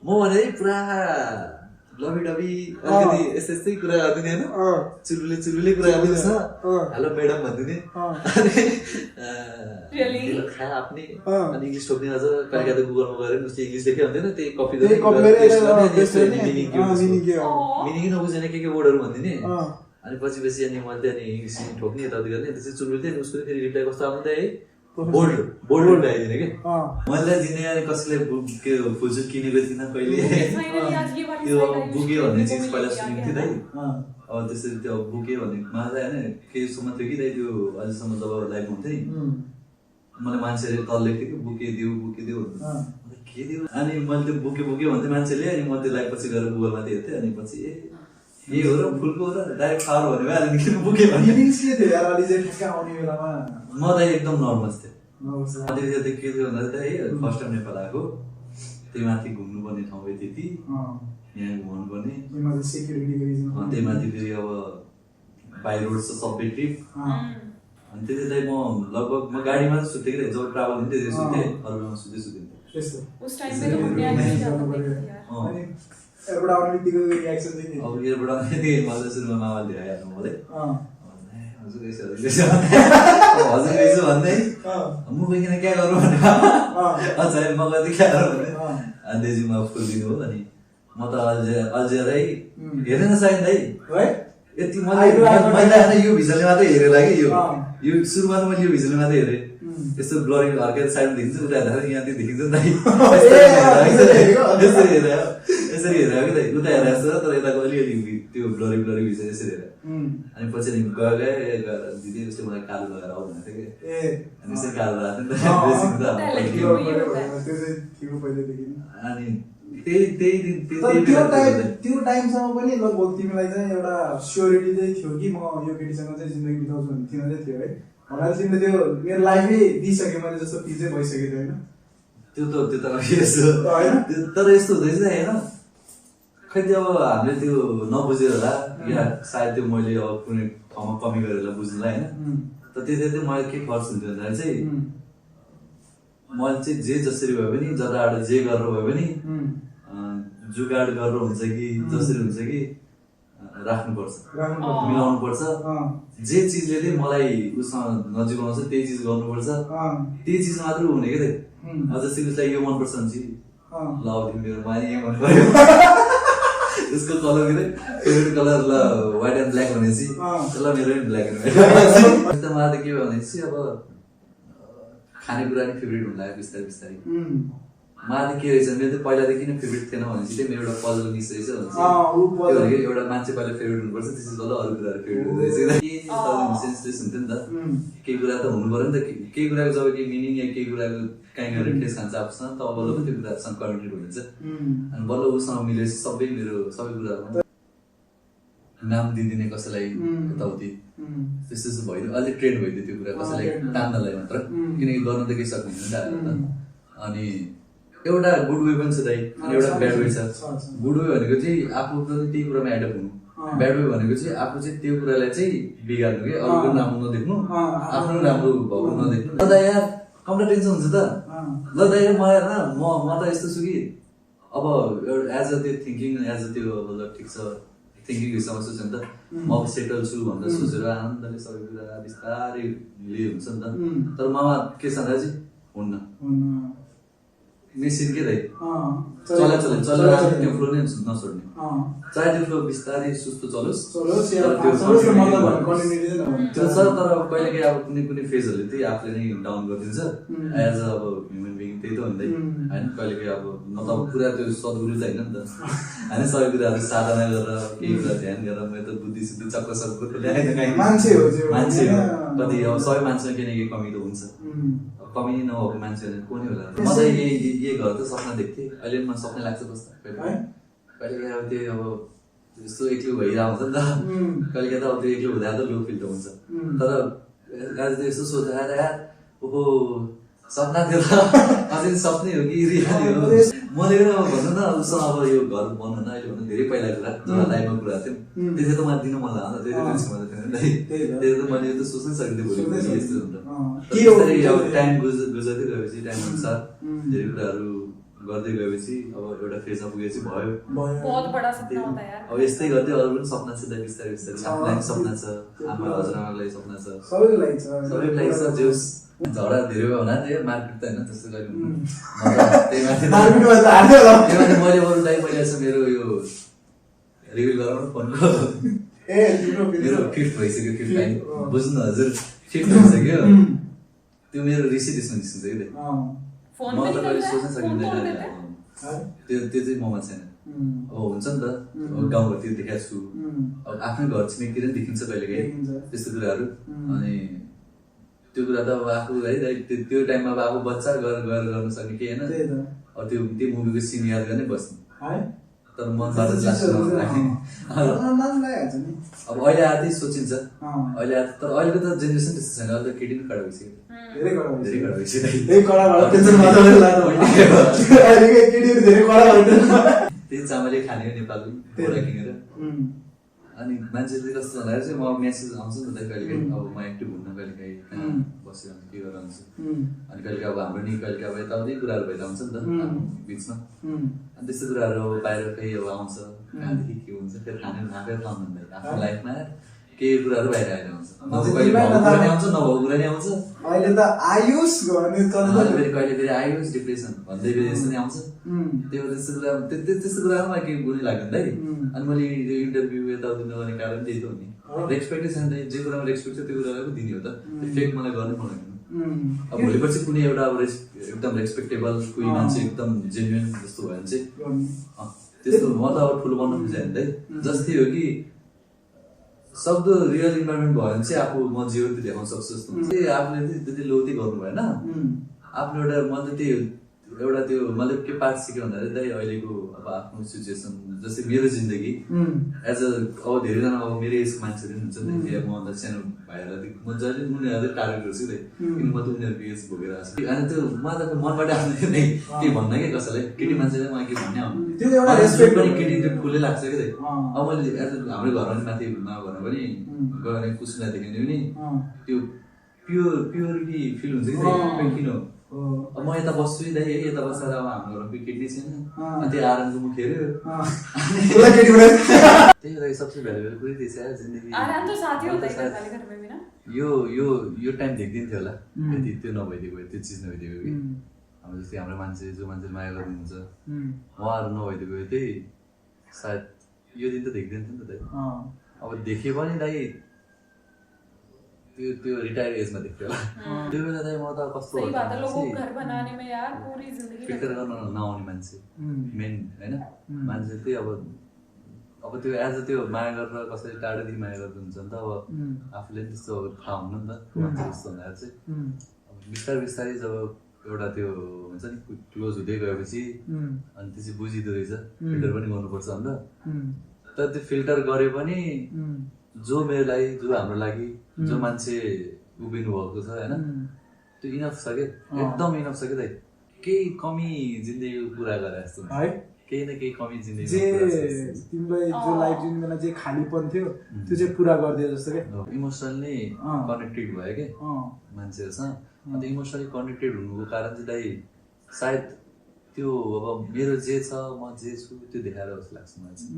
भने पुरा लभी डबी अलिकति यस्तै कुरा गरिदिने होइन चुलबुले कुरा गरिदिनुहोस् न हेलो म्याडम भनिदिने अनि आफ्नै अनि इङ्ग्लिस ठोक्ने अझ कहिले त गुगलमा गएर उसले इङ्ग्लिस लेखे हुँदैन त्यही कपी मिनिङ नबुझेन के वर्डहरू भनिदिने अनि पछि अनि मैले अनि इङ्ग्लिस ठोक्ने यताउति गर्ने त्यसै चुलबुले थियो उसको फेरि रिप्लाई कस्तो आउँदा है बोल्ड आइदिने कि मैले दिने अनि कसैले के फुलसुट किनेको थिइनँ कहिले त्यो बुके भन्ने चिज पहिला सुनेको थिएँ दाइ अब त्यसरी त्यो बुके भन्ने मलाई होइन केहीसम्म थियो कि दाइ त्यो अहिलेसम्म जब लाइफ हुन्थ्यो नि मलाई मान्छेले तल लेख्थ्यो कि बुके दियो के दियो अनि मैले त्यो बुके भन्थेँ मान्छेले अनि म त्यो लाइफ पछि गएर गुगलमा हेर्थेँ अनि पछि ए हो र फुलको हो र डाइरेक्ट फ्लावर भन्ने भए निस्किनु बुके भन्ने म त एकदम नर्भस थिएँ के थियो भन्दा चाहिँ फर्स्ट टाइम नेपाल आएको त्यही माथि घुम्नुपर्ने ठाउँ त्यति यहाँ घुमाउनु पर्ने त्यही माथि फेरि अब बाई रोड छ सबै ट्रिप अनि त्यति म लगभग म गाडीमा सुत्थेँ कि जब ट्राभल हुन्थ्यो त्यो सुत्थेँ अरू बेलामा सुत्थेँ अब एयरबाट सुरुमा मामाले हाल्नु मलाई हजुर रहेछ भन्दै म गइकन क्या गरौँ भने अच्छा म गएर क्या गरौँ भने अनि देजीमा फुल दिनु हो अनि म त अल्झेरै हेरेन सायद है यति मैले यो भिजनले मात्रै हेरेँ कि यो सुरुमा त मैले यो भिजनले मात्रै हेरेँ यस्तो ब्लरिङ अर्कै साइडमा देखिन्छ उता हेर्दा यहाँ त्यो देखिन्छ नि यसरी हेरेर कि उता हेरेर तर यताको अलिअलि त्यो ब्लरी भिज यसरी हेरेर अनि पछि गएर दिदी उसले मलाई कालो लगाएर आऊ भनेको थियो कि अनि यसरी कालो लगाएको थियो अनि त्यो टाइमसम्म पनि लगभग तिमीलाई चाहिँ एउटा स्योरिटी चाहिँ थियो कि म यो केटीसँग चाहिँ जिन्दगी बिताउँछु भन्ने तिमीलाई चाहिँ थियो है मलाई तिमीले त्यो मेरो लाइफै दिइसक्यो मैले जस्तो फिल चाहिँ भइसकेको थियो होइन तर यस्तो हुँदैछ होइन खै त्यो अब हामीले त्यो नबुझेर होला या सायद त्यो मैले अब कुनै ठाउँमा कमी गरेर बुझ्नुलाई होइन त त्यति मैले के खर्च हुन्थ्यो भन्दा चाहिँ मैले चाहिँ जे जसरी भयो भने जताबाट जे गरेर भयो भने जुगाड गरेर हुन्छ कि जसरी हुन्छ कि राख्नुपर्छ मिलाउनु पर्छ जे चिजले चाहिँ मलाई उसँग नजिक आउँछ त्यही चिज गर्नुपर्छ त्यही चिज मात्र हुने क्या जस्तै उसलाई यो मनपर्छ भने ल मेरो माने यो मन पर्यो उसको कलर के फेभरेट कलर ल व्हाइट एन्ड ब्ल्याक भनेपछि ल मेरो पनि ब्ल्याक एन्ड व्हाइट मलाई त के भयो भनेपछि अब खानेकुरा नि फेभरेट हुन लाग्यो बिस्तारै मलाई के रहेछ मेरो त पहिलादेखि नै फेभरेट थिएन भनेपछि चाहिँ मेरो एउटा पजल मिस रहेछ भन्छ एउटा मान्छे पहिला फेभरेट हुनुपर्छ त्यसपछि बल्ल अरू कुराहरू फेभरेट हुँदो रहेछ सेन्सलेस हुन्थ्यो नि त केही कुरा त हुनु पर्यो नि त केही कुराको जब केही मिनिङ या केही कुराको काहीँ गरेर ठेस खान्छ आफूसँग तब बल्ल त्यो कुरासँग कनेक्टेड हुन्छ अनि बल्ल उसँग मिलेपछि सबै कुरा नाम दिदिने कसैलाई यताउति त्यस्तो भइदियो अलिक ट्रेन्ड भइदियो त्यो कुरा कसैलाई तान्नलाई मात्र किनकि गर्न त केही सक्दैन अनि एउटा गुड वे पनि छ दाइ अनि एउटा ब्याड वे छ गुड वे भनेको चाहिँ आफू पनि त्यही कुरामा एडप्ट हुनु ब्याड वे भनेको चाहिँ आफू चाहिँ त्यो कुरालाई चाहिँ बिगार्नु कि अरूको राम्रो नदेख्नु आफ्नो राम्रो भएको नदेख्नु ल दाइ यार कम्ता टेन्सन हुन्छ त ल दाइ म हेर्न म त यस्तो छु कि अब एज अ त्यो थिङ्किङ एज अ त्यो ल ठिक छ थिङ्किङ हिसाबमा सोच्यो भने त म अब सेटल छु भनेर सोचेर आनन्दले सबै कुरा बिस्तारै लियो हुन्छ नि त तर ममा के छ भन्दा चाहिँ हुन्न मेसिन के दाइ चला त्यो फ्लो नै नछोड्ने चाहे त्यो फ्लो बिस्तारै सुस्तो चलोस् त्यो छ तर कहिले काहीँ अब कुनै फेजहरूले त्यही आफूले नै डाउन गरिदिन्छ एज अब ह्युमन बिङ त्यही त हुँदै होइन कहिले काहीँ अब न त पुरा त्यो सद्गुरु त होइन नि त होइन सबै कुराहरू साधना गरेर केही कुरा ध्यान गरेर म त बुद्धि सुद्धि चक्र मान्छे हो कति अब सबै मान्छेमा केही न केही कमी त हुन्छ कमी नै नभएको मान्छेहरू को नै होला म त यही घर त सपना देख्थेँ अहिले म सपना लाग्छ कस्तो कहिले काहीँ अब त्यो अब यस्तो एक्लो भइरहेको हुन्छ नि त कहिले काहीँ त अब त्यो एक्लो हुँदा त लो फिल त हुन्छ तर आज त यस्तो सोच्दा यार ओहो सपना थियो त अझै सपनै हो कि रियाली हो मैले पनि अब भन्नु न उसँग अब यो घर बनाउन अहिले भन्नु धेरै पहिला कुरा जब लाइफमा कुरा थियो त्यसै त मलाई दिनु मन लाग्यो त्यही त मैले त सोच्नै सकिँदै भोलि यस्तो हुन्छ टाइम गुजर्दै गएपछि टाइम अनुसार धेरै कुराहरू गर्दै गएपछि अब एउटा फेजमा पुगेपछि भयो। बहुत बडा सपना होता है यार। अब यस्तै गर्दै अरू पनि सपना छ बिस्तारै बिस्तारै। आफूलाई पनि सपना छ, आमा हजुरआमालाई सपना छ, सबैको लागि छ। जोस् झगडा धेरै भयो होला त्यही मार्केट त होइन त्यस्तो गरी त्यही माथि मैले अरूलाई मैले मेरो यो रिभिल गराउनु फोनको मेरो 5th भइसक्यो। 5th टाइम बुझ्नु हजुर 5th भइसक्यो। त्यो मेरो रिसिट यसमा निस्किन्छ कि फोन म पनि त कहिले सोच्न सकिँदैन त्यो चाहिँ ममा छैन। अब हुन्छ नि त गाउँघरतिर देखाएको छु, अब आफ्नै घर छिमेकीतिर पनि देखिन्छ कहिलेकाहीँ त्यस्तो कुराहरू। अनि त्यो कुरा त अब आफू है त्यो टाइममा अब आफू बच्चा गएर गर्न सक्ने केही होइन। अब त्यो मुभीको सिन याद गर्ने बस्ने तर मनबाट अब अहिले आधी सोचिन्छ अहिले तर अहिलेको त जेनेरेसन त्यस्तो छैन। अहिले त केटी पनि कडा भइसक्यो, धेरै कडा भइसक्यो। त्यही चामलले खाने हो नेपालको घोडा किनेर। अनि मान्छेले कस्तो भन्दाखेरि चाहिँ म मेसेज आउँछ नि त कहिलेकाहीँ अब म एक्टिभ हुन्न कहिलेकाहीँ बसेर के गरेर आउँछु। अनि कहिलेकाहीँ अब हाम्रो नि कहिलेकाहीँ अब यताउति कुराहरू भइरहेको हुन्छ नि त हाम्रो बिचमा। अनि त्यस्तो कुराहरू अब बाहिर कहीँ अब आउँछ कहाँदेखि के हुन्छ फेरि खाने नापेर खाउनु आफ्नो लाइफमा केही कुराहरू बाहिर आएर आउँछ। आउँछ नभएको कुरा नि आउँछ। अहिले त आयुष कहिले फेरि आयुष डिप्रेसन भन्दै फेरि यस्तो नि आउँछ। त्यो त्यस्तो कुरामा केही गुणी लाग्दैन है। अनि मैले यो इन्टरभ्यू यताउति नगर्ने कारण त्यही त हो नि। रेस्पेक्टै छैन जे कुरामा रेस्पेक्ट छ त्यो कुरालाई पो दिने हो त। त्यो फेक मलाई गर्नै पर्दैन। अब भोलिपर्सि कुनै एउटा अब एकदम रेस्पेक्टेबल कोही मान्छे एकदम जेन्युन जस्तो भयो भने चाहिँ त्यस्तो म त अब ठुलो बन्न खोजेँ है। जस्तै हो कि सक्दो रियल इन्भाइरोमेन्ट भयो भने चाहिँ आफू म जीवन देखाउन सक्छु जस्तो हुन्छ। आफूले त्यति लोती गर्नु भएन। आफ्नो एउटा म त त्यही एउटा त्यो मैले के पाठ सिक्यो भन्दाखेरि दाइ अहिलेको अब आफ्नो सिचुएसन जस्तै मेरो जिन्दगी एज अ अब धेरैजना अब मेरो एजको मान्छेहरू पनि हुन्छ नि म त सानो भाइहरूलाई म जहिले उनीहरूलाई टार्गेट गर्छु नि किन म त उनीहरूको एज भोगेर आएको छु। अनि त्यो म त मनबाट आफ्नो के भन्न कि कसैलाई केटी मान्छेलाई म के भन्ने आउनु पनि केटी त्यो फुलै लाग्छ कि अब मैले एज हाम्रो घरमा पनि माथि घरमा पनि गएर कुसुलाई देख्यो भने त्यो प्योरिटी फिल हुन्छ कि किन अब म यता बस्छु दाइ है यता बसेर अब हाम्रो घरमा कोही केटी छैन त्यो आरामको मुख हेऱ्यो त्यही लागि सबसे भ्यालुएबल कुरै थिएछ जिन्दगी। यो टाइम देख्दिन्थ्यो होला यदि त्यो नभइदिएको त्यो चिज नभइदिएको कि हाम्रो जस्तै हाम्रो मान्छे जो मान्छे माया गर्नुहुन्छ उहाँहरू नभइदिएको त्यही सायद यो दिन त देख्दिन्थ्यो नि त दाइ। अब देखे पनि दाइ त्यो रिटायर एजमा देख्थ्यो होला त्यो बेला दाइ म त कस्तो फिल्टर गर्न नआउने मान्छे मेन होइन मान्छे त्यही अब त्यो एज अ त्यो माया गरेर कसैले टाढोदेखि माया गर्दै हुन्छ नि त। अब आफूले पनि त्यस्तो थाहा हुनु नि त मान्छे जस्तो भन्दाखेरि चाहिँ बिस्तारै बिस्तारै जब एउटा त्यो हुन्छ नि क्लोज हुँदै गएपछि अनि त्यो चाहिँ बुझिँदो रहेछ फिल्टर पनि गर्नुपर्छ भनेर। तर त्यो फिल्टर गरे पनि जो मेरो लागि जो हाम्रो लागि जो मान्छे उभिनु भएको छ होइन त्यो इनफ छ क्या एकदम इनफ छ क्या दाइ। केही कमी जिन्दगीको कुरा गरे जस्तो केही न केही कमी जिन्दगी तिमीलाई जो लाइफ जिउने बेला जे खालीपन थियो त्यो चाहिँ पुरा गरिदियो जस्तो क्या। इमोसनली कनेक्टेड भयो क्या मान्छेहरूसँग। अन्त इमोसनली कनेक्टेड हुनुको कारण चाहिँ दाइ सायद त्यो अब मेरो जे छ म जे छु त्यो देखाएर जस्तो लाग्छ मलाई चाहिँ।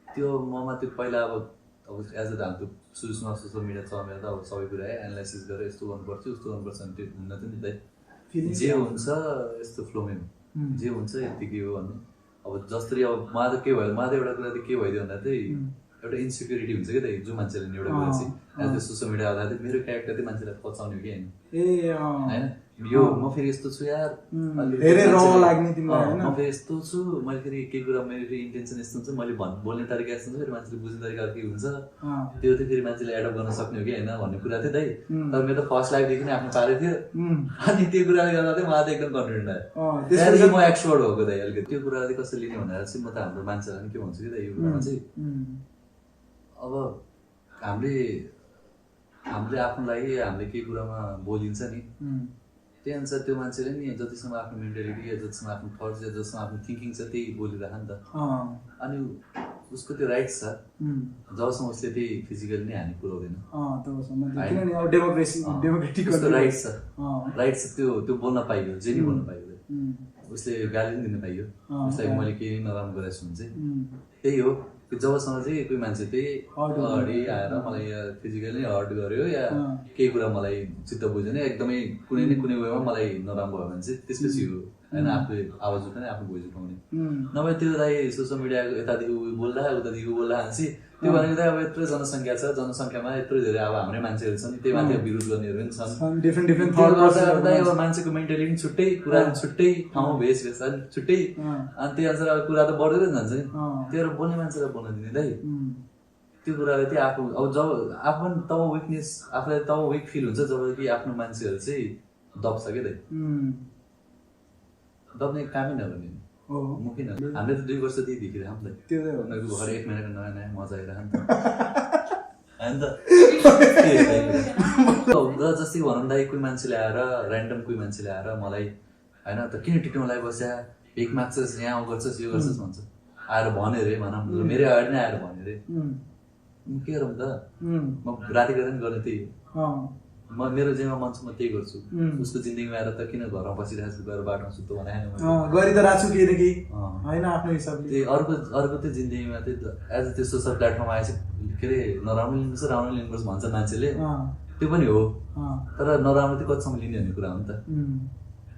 त्यो ममा त्यो पहिला अब एज अ हाम्रो सुरुमा सोसियल मिडिया चलाएर त अब सबै कुरा एनालाइसिस गरेर यस्तो गर्नुपर्छ उस्तो गर्नुपर्छ भने त्यो हुन्न थियो नि दाइ। जे हुन्छ यस्तो फ्लोमै हो जे हुन्छ यतिकै हो भन्ने। अब जसरी अब मलाई त के भयो मलाई त एउटा कुरा त के भइदियो भन्दा चाहिँ एउटा इन्सेक्युरिटी हुन्छ क्या त जो मान्छेले नि एउटा कुरा चाहिँ एज द सोसियल मिडिया आउँदा चाहिँ मेरो क्यारेक्टर चाहिँ मान्छेलाई पचाउने हो कि होइन यो म फेरि यस्तो छु यार धेरै र लाग्ने तिमीलाई हैन म फेरि यस्तो छु मैले फेरि के कुरा मेरो फेरि इन्टेन्सन यस्तो हुन्छ मैले बोल्ने तरिका यस्तो हुन्छ फेरि मान्छेले बुझ्ने तरिका के हुन्छ त्यो चाहिँ फेरि मान्छेले एडप्ट गर्न सक्ने हो कि हैन भन्ने कुरा थियो दाइ। तर मेरो त फर्स्ट लाइफदेखि नै आफ्नो पारै थियो अनि त्यो कुराले गर्दा चाहिँ मलाई त एकदम कन्फिडेन्ट आयो त्यसपछि म एक्सपर्ट भएको दाइ अलिकति। त्यो कुरा चाहिँ कसरी लिने भनेर चाहिँ म त हाम्रो मान्छेलाई के भन्छु कि दाइ यो कुरामा चाहिँ अब हामीले आफ्नो लागि हामीले केही कुरामा बोलिन्छ नि त्यही अनुसार त्यो मान्छेले नि जतिसम्म आफ्नो मेन्टालिटी जतिसम्म आफ्नो थट्स जतिसम्म आफ्नो थिङ्किङ छ त्यही बोलिरह नि त। अनि उसको त्यो राइट्स छ जबसम्म उसले त्यही फिजिकली नै हानि पुऱ्याउँदैन राइट्स छ त्यो बोल्न पाइयो जे नि बोल्न पाइयो। उसले गाली पनि दिनु पाइयो उसलाई मैले केही नराम्रो गरेको छु भने चाहिँ त्यही हो जबसम्म चाहिँ कोही मान्छे त्यही अगाडि आएर मलाई या फिजिकली हर्ट गर्यो या केही कुरा मलाई चित्त बुझेन एकदमै कुनै न कुनै वेमा मलाई नराम्रो भयो भने चाहिँ त्यसपछि हो होइन आफूले आवाज उठाउने आफ्नो भोइस उठाउने नभए त्यो दाइ सोसियल मिडियाको यतादेखि बोल्दा उतादेखि बोल्दा हान्सी त्यो भनेको चाहिँ अब यत्रो जनसङ्ख्या छ जनसङ्ख्यामा यत्रो धेरै अब हाम्रै मान्छेहरू छन् त्यही माथि विरोध गर्नेहरू पनि छन् अब मान्छेको मेन्टालिटी छुट्टै कुरा छुट्टै ठाउँ भेषभूषा छुट्टै अनि त्यही अनुसार अब कुरा त बढ्दै जान्छ नि त्यो बोल्ने मान्छेलाई बोल्न दिने दाइ त्यो कुराले चाहिँ आफू अब जब आफू पनि तब विकनेस आफूलाई तब विक फिल हुन्छ जब कि आफ्नो मान्छेहरू चाहिँ दब्छ क्या दाइ दब्ने कामै नगर्ने मुखिन हामीले त 2 वर्ष त्यही देखिरहेको नि त उनीहरूको भर्खर 1 महिनाको नयाँ नयाँ मजा आइरहेको नि त होइन त जस्तै भनौँ दाइ कोही मान्छेले आएर ऱ्यान्डम कोही मान्छेले आएर मलाई होइन त किन टिटोमा लागि बस्या भिख माग्छस् यहाँ गर्छस् यो गर्छस् भन्छ आएर भन्यो अरे भनौँ मेरै अगाडि नै आएर भन्यो अरे के गरौँ त म राति गएर पनि गर्ने त्यही हो म मेरो जेमा मन छ म त्यही गर्छु उसको जिन्दगीमा आएर त किन घरमा बसिरहेको छु गएर बाटोमा सुत्तो भने गरि त राख्छु केही न केही होइन आफ्नो हिसाबले त्यही अर्को त्यो जिन्दगीमा त्यही एज त्यो सोसल प्लेटफर्म आएपछि के अरे नराम्रो लिनुपर्छ राम्रो लिनुपर्छ भन्छ मान्छेले त्यो पनि हो तर नराम्रो चाहिँ कतिसम्म लिने भन्ने कुरा हो नि त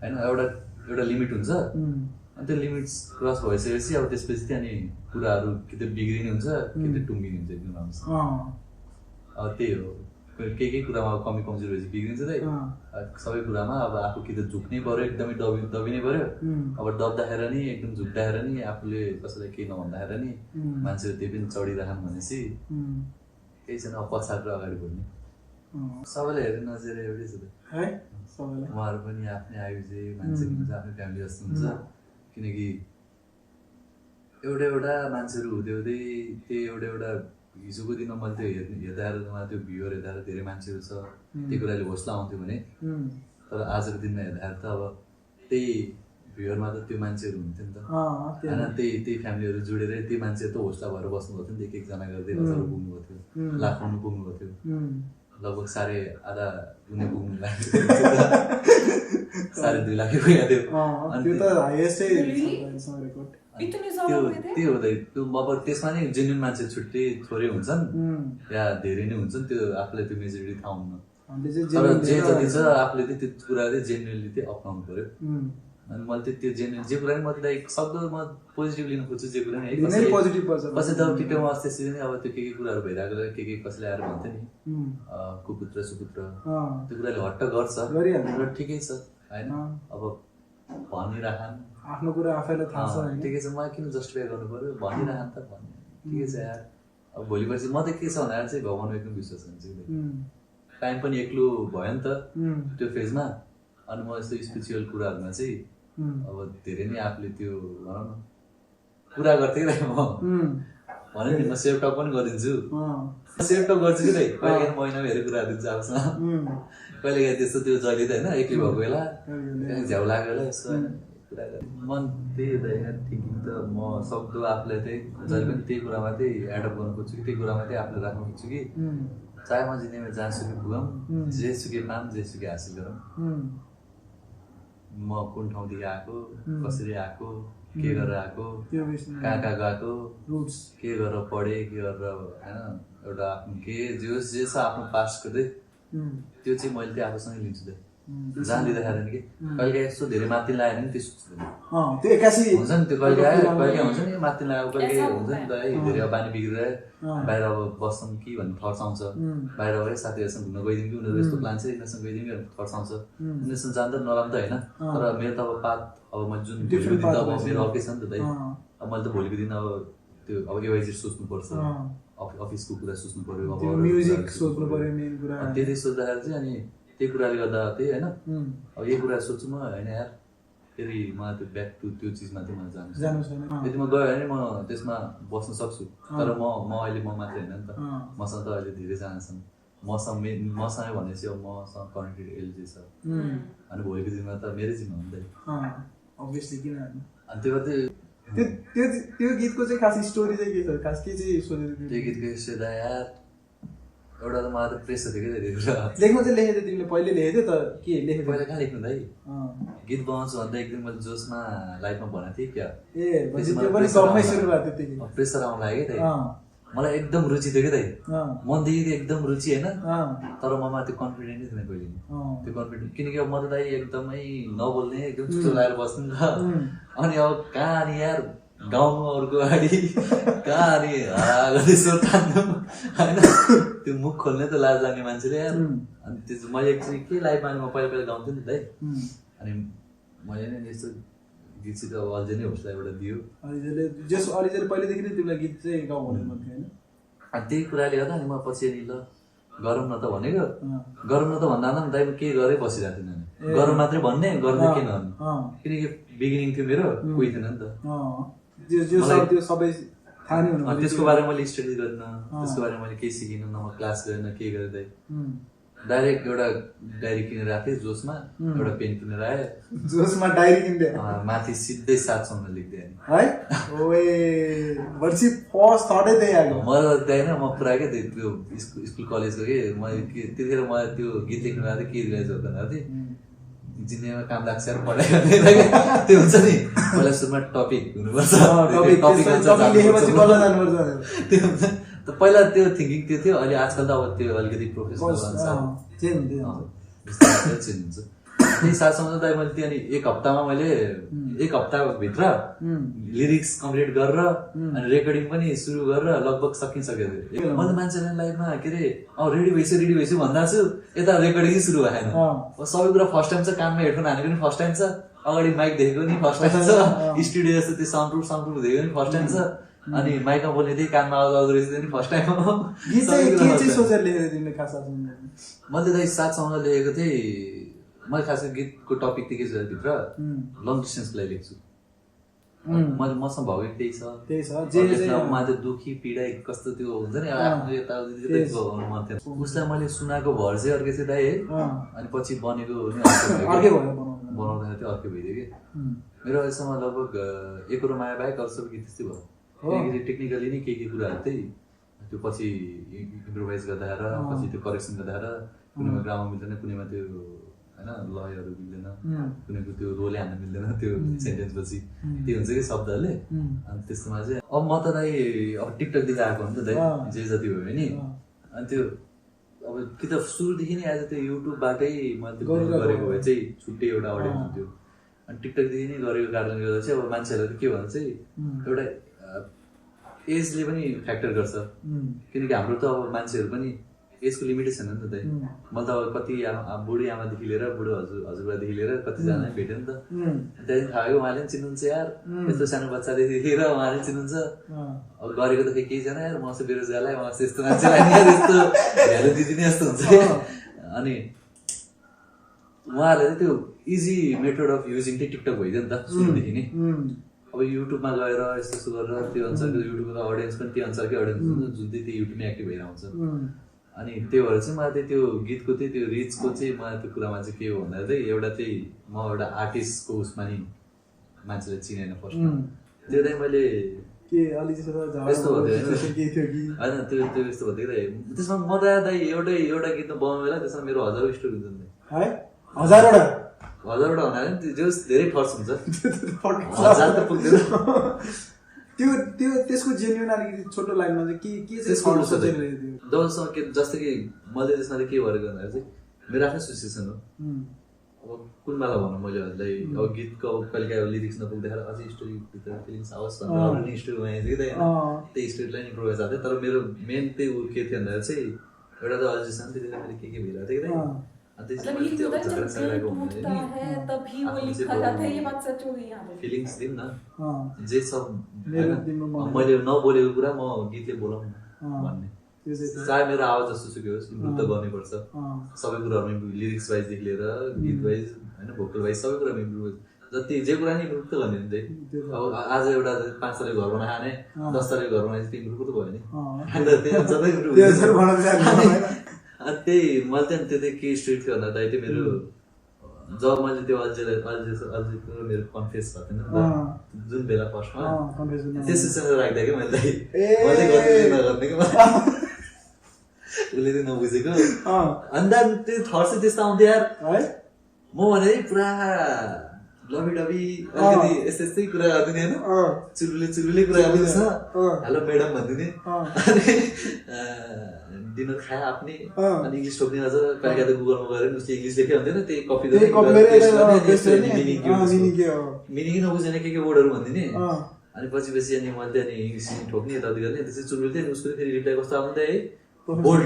होइन एउटा लिमिट हुन्छ अनि त्यो लिमिट्स क्रस भइसकेपछि अब त्यसपछि चाहिँ अनि कुराहरू कि त बिग्रिने हुन्छ कि त टुङ्गिने हुन्छ एकदम राम्रो अब त्यही हो केही कुरामा कमी कमजोर भएपछि बिग्रिन्छ दाइ सबै कुरामा अब आफू कि त झुक्नै पर्यो एकदमै दबिनै पर्यो अब दब्दाखेरि नि एकदम झुक्दाखेरि नि आफूले कसैलाई केही नभन्दाखेरि नि मान्छेहरू त्यही पनि चढिरहन् भनेपछि केही छैन अब पछाडि र अगाडि बढ्ने सबैले हेर्ने नजर एउटै छ उहाँहरू पनि आफ्नै आयुजे मान्छे हुन्छ आफ्नै फ्यामिली जस्तो हुन्छ किनकि एउटा मान्छेहरू हुँदै हुँदै त्यही एउटा हिजोको दिनमा मैले त्यो हेर्दा त्यो भ्युवर हेर्दा धेरै मान्छेहरू छ त्यही कुराले हौसला आउँथ्यो भने तर आजको दिनमा हेर्दाखेरि त अब त्यही भ्युवरमा त त्यो मान्छेहरू हुन्थ्यो नि त होइन त्यही फ्यामिलीहरू जोडेर त्यही मान्छेहरू त हौसला भएर बस्नुभएको थियो नि त एक एकजना गर्दै हजारौँ पुग्नुभएको थियो लाखौँ पुग्नुभएको थियो लगभग 8.5 उनी पुग्नु लाग्यो 2.5 लाख पुगेको थियो त्यो हुँदै त्यो अब त्यसमा नि जेन्युन मान्छे छुट्टै थोरै हुन्छन् या धेरै नै हुन्छन् त्यो आफूलाई त्यो मेजोरिटी थाहा हुन्न तर जे जति छ आफूले चाहिँ त्यो कुरा चाहिँ जेन्युनली चाहिँ अप्नाउनु पर्यो अनि मैले चाहिँ त्यो जेन्युन जे कुरा नि म त्यसलाई सक्दो म पोजिटिभ लिनु खोज्छु जे कुरा नि कसै जब टिटोमा अस्ति त्यसरी नै अब त्यो के कुराहरू भइरहेको के कसैले आएर भन्थ्यो नि कुपुत्र सुपुत्र त्यो कुराले हट्ट गर्छ र ठिकै छ होइन अब भनिराखन् आफ्नो कुरा आफैलाई थाहा छ ठिकै छ मलाई किन जस्टिफाई गर्नु पर्यो भनिराखन् त भन्ने ठिकै छ यार अब भोलि पर्सि म त के छ भनेर चाहिँ भगवान्मा एकदम विश्वास हुन्छ टाइम पनि एक्लो भयो नि त त्यो फेजमा अनि म यस्तो स्पिरिचुअल कुराहरूमा चाहिँ अब धेरै नै आफूले त्यो भनौँ न कुरा गर्थेँ कि म भने नि म सेल्फटक पनि गरिदिन्छु सेल्फटक गर्छु कि दाइ कहिले महिनामा हेरेर कुरा दिन्छु आफूसँग कहिले काहीँ त्यस्तो त्यो जहिले त होइन एक्लै भएको बेला झ्याउ लागेको बेला यस्तो कुरा मन त्यही हुँदैन थिङ्किङ त म सक्दो आफूलाई चाहिँ जहिले पनि त्यही कुरामा चाहिँ एडप्ट गर्नु खोज्छु कि त्यही कुरामा चाहिँ आफूले राख्नु खोज्छु कि चाहे म जिन्दगीमा जहाँसुकै पुगौँ जेसुकै पाऊँ जेसुकै हासिल गरौँ म कुन ठाउँदेखि आएको कसरी आएको के गरेर आएको कहाँ गएको के गरेर पढेँ के गरेर होइन एउटा आफ्नो के जे छ आफ्नो पास्टको चाहिँ त्यो चाहिँ मैले चाहिँ आफूसँगै लिन्छु त जहाँ लिँदाखेरि नि कि कहिले यस्तो धेरै माथि लाग्यो भने त्यो सोच्दैन हुन्छ नि त्यो कहिले आयो कहिले हुन्छ नि माथि लाग्यो कहिले हुन्छ नि त है धेरै अब बानी बिग्रेर बाहिर अब बस्छौँ कि भन्ने थट्स आउँछ बाहिर है साथीहरूसँग घुम्न गइदिउँ कि उनीहरू यस्तो प्लान छ यिनीहरूसँग गइदिउँ कि भन्ने थट्स आउँछ यिनीहरूसँग जाँदा नराम्रो त होइन तर मेरो त अब पात अब म जुन भोलिको दिन त अब मेरो अफिस छ नि त दाइ अब मैले त भोलिको दिन अब त्यो अब एवाइजी सोच्नुपर्छ अफिसको कुरा सोच्नु पर्यो अब त्यही सोच्दाखेरि चाहिँ अनि त्यही कुराले गर्दा त्यही होइन अब यही कुरा सोध्छु म होइन यार फेरि मलाई त्यो ब्याक टु त्यो चिजमा चाहिँ मलाई जानु छैन यदि म गयो भने म त्यसमा बस्न सक्छु तर म अहिले म मात्रै होइन नि त मसँग त अहिले धेरैजना छन् मसँग भनेपछि अब मसँग कनेक्टेड एलजे छ अनि भोलिको दिनमा त मेरै जिम्मा हुन्छ अभियसली किन अनि त्यो गर्दै त्यो गीतको चाहिँ खास स्टोरी चाहिँ के छ खास के चाहिँ सोचेको त्यो गीतको स्टोरी यार एउटा त मलाई त प्रेसर थियो क्या त्यति लेख्न चाहिँ लेखेको थियो तिमीले पहिले लेखेको थियो त के लेखेको पहिला कहाँ लेख्नु दाइ गीत बनाउँछु भन्दा एक दिन मैले जोसमा लाइफमा भनेको थिएँ क्या ए त्यो पनि कममै सुरु भएको थियो त्यति प्रेसर आउनु लाग्यो क्या दाइ मलाई एकदम रुचि थियो क्या दाइ मनदेखि एकदम रुचि होइन तर ममा त्यो कन्फिडेन्टै थिएन कहिले त्यो कन्फिडेन्ट किनकि अब म त दाइ एकदमै नबोल्ने एकदम चुचो लगाएर बस्नु नि त अनि अब कहाँ नि यार गाउँमा अरूको अगाडि कहाँ अनि स्वर तान्नु होइन त्यो मुख खोल्ने त लाज लाग्ने मान्छेले यार अनि त्यो मैले एक्चुली के लाइफमा म पहिला पहिला गाउँथेँ नि दाइ अनि मैले नि यस्तो गीत सित अब अल्झे नै होस्ला एउटा दियो अलिजले पहिलेदेखि नै तिमीलाई गीत चाहिँ गाउँ भनेर मन थियो होइन अनि त्यही कुराले गर्दा अनि म पछि नि ल गरौँ न त भनेको गरौँ न त भन्दा पनि दाइ म के गरेँ बसिरहेको थिएन नि गरौँ मात्रै भन्ने गर्दै के नभन्ने किनकि बिगिनिङ थियो मेरो कोही थिएन नि त त्यो सबै थाहा नै हुनु त्यसको बारेमा मैले स्टडी गरेन त्यसको बारेमा मैले केही सिकिनँ न म क्लास गरेन के गरेँ दाइ डाइरेक्ट एउटा डायरी किनेर आएको थिएँ जोसमा एउटा पेन किनेर आएँ जोसमा डायरी किन्थे माथि सिधै 7 सँग लेख्दै है ओए वर्षी फर्स्ट थर्डै त्यही आयो मलाई त्यही होइन म पुरा के त्यो स्कुल कलेजको के मैले त्यतिखेर मलाई त्यो गीत लेख्नु गएको थिएँ के रिलाइज गर्दा थिएँ जिन्दगीमा काम लाग्छ र पढाइ गर्ने त्यो हुन्छ नि पहिला सुरुमा टपिक हुनुपर्छ त्यो हुन्छ त पहिला त्यो थिङ्किङ त्यो थियो अहिले आजकल त अब त्यो अलिकति प्रोफेसनल अनुसार चेन्ज हुन्छ त्यही साथसँग त मैले त्यहाँ एक हप्तामा मैले एक हप्ताभित्र लिरिक्स कम्प्लिट गरेर अनि रेकर्डिङ पनि सुरु गरेर लगभग सकिसकेको थियो मैले मान्छेलाई लाइफमा के अरे रेडी भइसक्यो भन्दा छु यता रेकर्डिङै सुरु भएन सबै कुरा फर्स्ट टाइम छ कानमा हेडफोन हानेको पनि फर्स्ट टाइम छ अगाडि माइक देखेको नि फर्स्ट टाइम छ स्टुडियो जस्तो त्यो साउन्ड देखेको नि फर्स्ट टाइम छ अनि माइकमा बोल्ने थिएँ कानमा आवाज आउँदो रहेछ नि फर्स्ट टाइम हो मैले त साथसँग लेखेको थिएँ मैले खास गरी गीतको टपिक चाहिँ के छ भित्र लङ डिस्टेन्सको लागि लेख्छु मैले मसँग भएको त्यही छ माथि दुखी पीडा कस्तो त्यो हुन्छ नि आफ्नो यताउति मन थियो उसलाई मैले सुनाएको भर चाहिँ अर्कै थियो दाइ है अनि पछि बनेको बनाउँदैन थियो अर्कै भइदियो कि मेरो अहिलेसम्म लगभग एक माया बाहेक अरू सबै गीत त्यस्तै भयो किनकि टेक्निकली नै के कुराहरू चाहिँ त्यो पछि इम्प्रोभाइज गर्दा पछि त्यो करेक्सन गर्दा कुनैमा ग्रामर मिल्दैन कुनैमा त्यो होइन लयहरू मिल्दैन कुनैको त्यो रोलै हान्न मिल्दैन त्यो सेन्टेन्स पछि त्यो हुन्छ कि शब्दहरूले अनि त्यस्तोमा चाहिँ अब म त दाइ अब टिकटकदेखि आएको हो नि त दाइ जे जति भयो नि अनि त्यो अब कि त सुरुदेखि नै आज त्यो युट्युबबाटै मैले त्यो गरेको भए चाहिँ छुट्टै एउटा अडियन्स हुन्थ्यो अनि टिकटकदेखि नै गरेको कारणले गर्दा चाहिँ अब मान्छेहरूलाई के भन्छ चाहिँ एउटा एजले पनि फ्याक्टर गर्छ किनकि हाम्रो त अब मान्छेहरू पनि एजको लिमिटै छैन नि त दाइ मैले त अब कति बुढी आमादेखि लिएर बुढो हजुरबादेखि लिएर कतिजना भेट्यो नि त त्यहाँदेखि थाहा भयो उहाँले पनि चिन्नुहुन्छ यार यस्तो सानो बच्चादेखि लिएर उहाँले चिन्नुहुन्छ अब गरेको त केही छैन यार म चाहिँ बेरोजगारलाई म चाहिँ यस्तो मान्छेलाई यस्तो भ्यालु दिदिने जस्तो हुन्छ अनि उहाँहरूले चाहिँ त्यो इजी मेथड अफ युजिङ चाहिँ टिकटक भइदियो नि त सुरुदेखि नै अब युट्युबमा गएर यस्तो गरेर त्यो अनुसारको युट्युबको अडियन्स पनि त्यो अनुसारकै अडियन्स हुन्छ जुन चाहिँ त्यो युट्युबमै एक्टिभ भइरहन्छ अनि त्यो भएर चाहिँ मलाई चाहिँ त्यो गीतको चाहिँ त्यो रिचको चाहिँ मलाई त्यो कुरामा चाहिँ के हो भन्दा चाहिँ एउटा चाहिँ म एउटा आर्टिस्टको उसमा नि मान्छेले चिनेन फर्स्टमा त्यो चाहिँ मैले यस्तो होइन त्यो यस्तो भन्दै त्यसमा म त दाइ एउटा गीतमा बनाउने बेला त्यसमा मेरो 1000 स्टोरी हुन्छ नि हजारवटा भन्नाले त्यो धेरै खर्च हुन्छ 1000 त पुग्दैन त्यो त्यसको जेन्युन अलिकति छोटो लाइनमा चाहिँ के जबसम्म के जस्तो कि मैले त्यसमा के गरेको भन्दाखेरि चाहिँ मेरो आफ्नै सिचुएसन हो अब कुन बेला भनौँ मैले हजुरलाई अब गीतको कहिले काहीँ लिरिक्स नपुग्दाखेरि अझै स्टोरीभित्र फिलिङ्स आओस् भनेर अरू नै स्टोरी बनाइदिएको थिएँ होइन त्यही स्टोरीलाई नि इम्प्रोभाइज भएको थियो तर मेरो मेन त्यही ऊ के थियो भन्दाखेरि चाहिँ एउटा त अल्झेसन त्यतिखेर मैले के भइरहेको थियो कि फिलिङ्स दिउँ न जे छ मैले नबोलेको कुरा म गीतले बोलाउँ न भन्ने चाहे मेरो आवाज जस्तो सुकै होस् इम्प्रुभ त गर्नुपर्छ सबै कुराहरूमा लिरिक्स वाइजदेखि लिएर गीत वाइज होइन भोकल वाइज सबै कुरामा इम्प्रुभ जति जे कुरा नि इम्प्रुभ त गर्ने नि त्यही अब आज एउटा 5 तले घर बनाए खाने 10 तले घर बनाए चाहिँ इम्प्रुभ त भयो नि अन्त त्यही सबै इम्प्रुभ अनि त्यही मैले चाहिँ त्यो चाहिँ के स्टोरी थियो भन्दा दाइ त्यो मेरो जब मैले त्यो अल्झेको मेरो कन्फेस भएको थिएन जुन बेला फर्स्टमा त्यो सिस्टममा राख्दा क्या मैले गर्दै नगर्ने कि उसले चाहिँ नबुझेको अँ, अन्त त्यो थर्ड चाहिँ त्यस्तो आउँथ्यो यार है म भने पुरा लबी डबी अलिकति यस्तै यस्तै कुरा गरिदिने होइन अँ, चुलबुले कुरा गरिदिनु छ अँ, हेलो म्याडम भनिदिने अँ, अनि डिनर खाए आफ्नै अँ। अनि इङ्ग्लिस टोक्ने अझ कहिले काहीँ गुगलमा गएर उसले इङ्ग्लिस लेखे हुन्थेन त्यही कपी त्यही कपीले मिनिङ मिनिङ के हो मिनिङ नबुझेन के वर्डहरू भनिदिने अँ, अनि पछि अनि मैले अनि इङ्ग्लिस ठोक्ने यताउति गर्ने त्यसै चुलबुल थियो नि उसको फेरि रिप्लाई कस्तो आउँदै है बोल्ड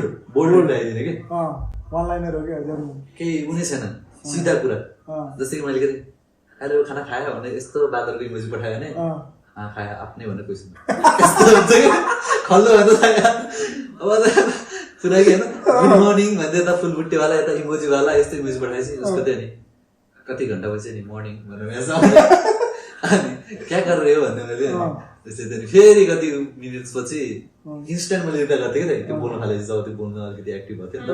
रिप्लाई आइदिने कि अँ, one liner हो क्या जरुर केही उनी छैन सिधा कुरा अँ, जस्तै कि मैले के अरे अहिले खाना खायो भने यस्तो बादलको इमोजी पठायो भने अँ, खायो आफ्नै भनेर क्वेसन यस्तो हुन्छ कि खल्लो भन्छ अब पुरा कि होइन गुड मर्निङ भन्दै यता फुलबुट्टेवाला यता इमोजीवाला यस्तो इमोजी पठाएपछि उसको थियो नि कति घन्टा पछि नि मर्निङ भनेर मेसेज अनि क्या गरेर हो भन्दै मैले त्यस्तै थियो नि फेरि कति मिनट्स पछि इन्स्ट्यान्ट मैले रिप्लाई गर्थेँ कि त्यो बोल्न थालेपछि जब त्यो बोल्न अलिकति एक्टिभ भएको थियो नि त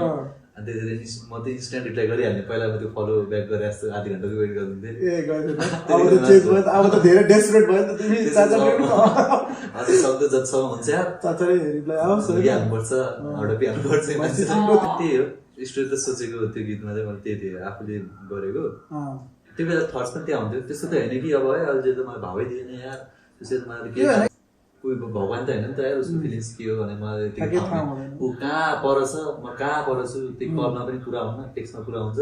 अनि त्यसरी म त्यो इन्स्ट्यान्ट रिप्लाई गरिहाल्ने पहिला म त्यो फलो ब्याक गरेर जस्तो आधी घन्टा वेट गरिदिन्थेँ ए गर्दैन अब त चेन्ज भयो अब त धेरै डेस्परेट भयो नि त तिमी चाचा अझै शब्द जतिसम्म हुन्छ यार चाचाले रिप्लाई आउँछ हाल्नुपर्छ एउटा हाल्नुपर्छ त्यही हो स्टोरी त सोचेको त्यो गीतमा चाहिँ मैले त्यही थियो आफूले गरेको त्यो बेला थट्स पनि त्यहाँ हुन्थ्यो त्यस्तो त होइन कि अब है अहिले त मलाई भावै दिएन यार त्यसरी त मलाई के कोही भगवान् त होइन नि त यार उसको फिलिङ्स के हो भने मलाई त्यो ऊ कहाँ परछ म कहाँ परछु त्यो कलमा पनि कुरा हुन्न टेक्स्टमा कुरा हुन्छ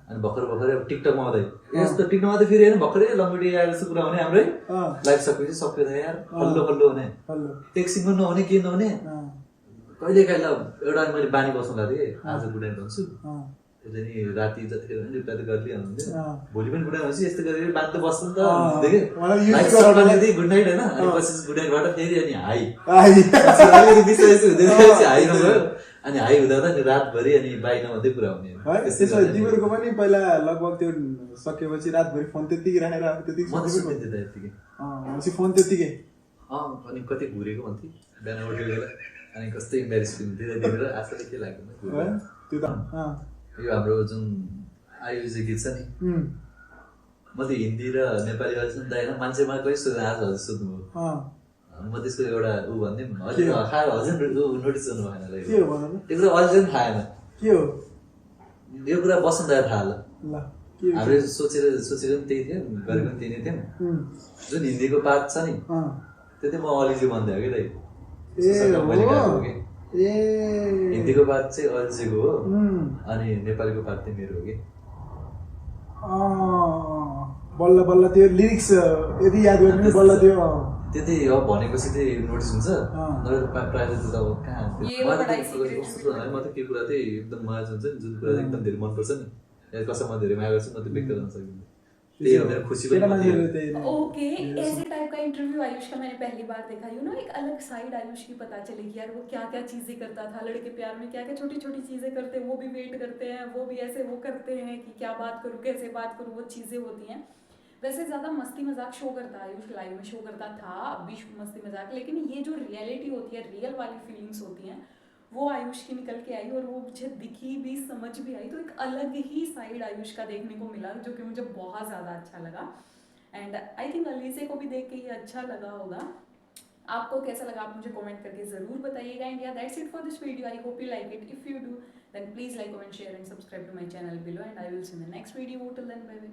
अनि भर्खरै अब टिकटकमा आउँदै यस्तो टिकटकमा त फेरि होइन भर्खरै लम्बी आएर जस्तो कुरा हुने हाम्रै लाइफ सकेपछि सक्यो त यार हल्लो हल्लो हुने टेक्सिङ पनि नहुने के नहुने कहिले काहीँ ल एउटा मैले बानी बस्नु लाग्थेँ आज गुड नाइट भन्छु त्यो चाहिँ नि राति जतिखेर पनि रिप्लाई त गरिदिइहाल्नुहुन्थ्यो भोलि पनि गुड नाइट भन्छु यस्तो गरेर बानी त बस्नु त गुड नाइट होइन अनि पछि गुड नाइटबाट फेरि अनि हाई हाई नभयो अनि हाई हुँदा त रातभरि अनि बाई नभन्दै कुरा हुने त्यसो तिमीहरूको पनि पहिला लगभग त्यो सकेपछि रातभरि फोन त्यतिकै राखेर त्यतिकै फोन त्यतिकै अनि कति घुरेको भन्थे बिहान उठेको बेला अनि कस्तो इम्बेरेस फिल हुन्थ्यो आजकल के लाग्दैन त्यो त यो हाम्रो जुन आयुजी गीत छ नि म त हिन्दी र नेपाली सुन्दा होइन मान्छेमा कहिले सोध्नु आज हजुर सोध्नु म त्यसको एउटा ऊ भन्ने अलिक खायो हजुर नोटिस गर्नु भएन त्यो कुरा अझै पनि थाहा के हो यो कुरा बस्नु थाहा ल हामीले सोचेर पनि त्यही थियो गरेको पनि त्यही नै थियौँ जुन हिन्दीको पाठ छ नि त्यो चाहिँ म अलिजी भन्दै हो कि हिन्दीको पाठ चाहिँ अलिजीको हो अनि नेपालीको पाठ चाहिँ मेरो हो कि बल्ल बल्ल त्यो लिरिक्स यदि याद गर्ने बल्ल त्यो त्यति अब भनेपछि चाहिँ नोटिस हुन्छ प्रायः जस्तो त अब कहाँ म त के कुरा चाहिँ एकदम माया हुन्छ नि जुन कुरा एकदम धेरै मनपर्छ नि कसैमा धेरै माया गर्छु म त्यो व्यक्त गर्न सकिँदैन त्यही हो मेरो खुसी पनि ओके ऐसे टाइप का इंटरव्यू आयुष का मैंने पहली बार देखा यू नो एक अलग साइड आयुष की पता चलेगी यार वो क्या क्या चीजें करता था लड़के प्यार में क्या क्या छोटी छोटी चीजें करते हैं वो भी वेट करते हैं वो भी ऐसे वो करते हैं कि क्या बात करूँ कैसे बात करूँ वो चीजें होती हैं वैसे ज्यादा मस्ती मजाक शो करता है आयुष लाइव में शो करता था अब भी मस्ती मजाक लेकिन ये जो रियलिटी होती है रियल वाली फीलिंग्स होती हैं वो आयुष की निकल के आई और वो मुझे दिखी भी समझ भी आई तो एक अलग ही साइड आयुष का देखने को मिला जो कि मुझे बहुत ज़्यादा अच्छा लगा एंड आई थिंक अलीसे को भी देख के ये अच्छा लगा होगा आपको कैसा लगा आप मुझे कमेंट करके ज़रूर बताइएगा and yeah that's it for this video I hope you like it if you do then please like comment share and subscribe to my channel below and I will see in the next video till then bye bye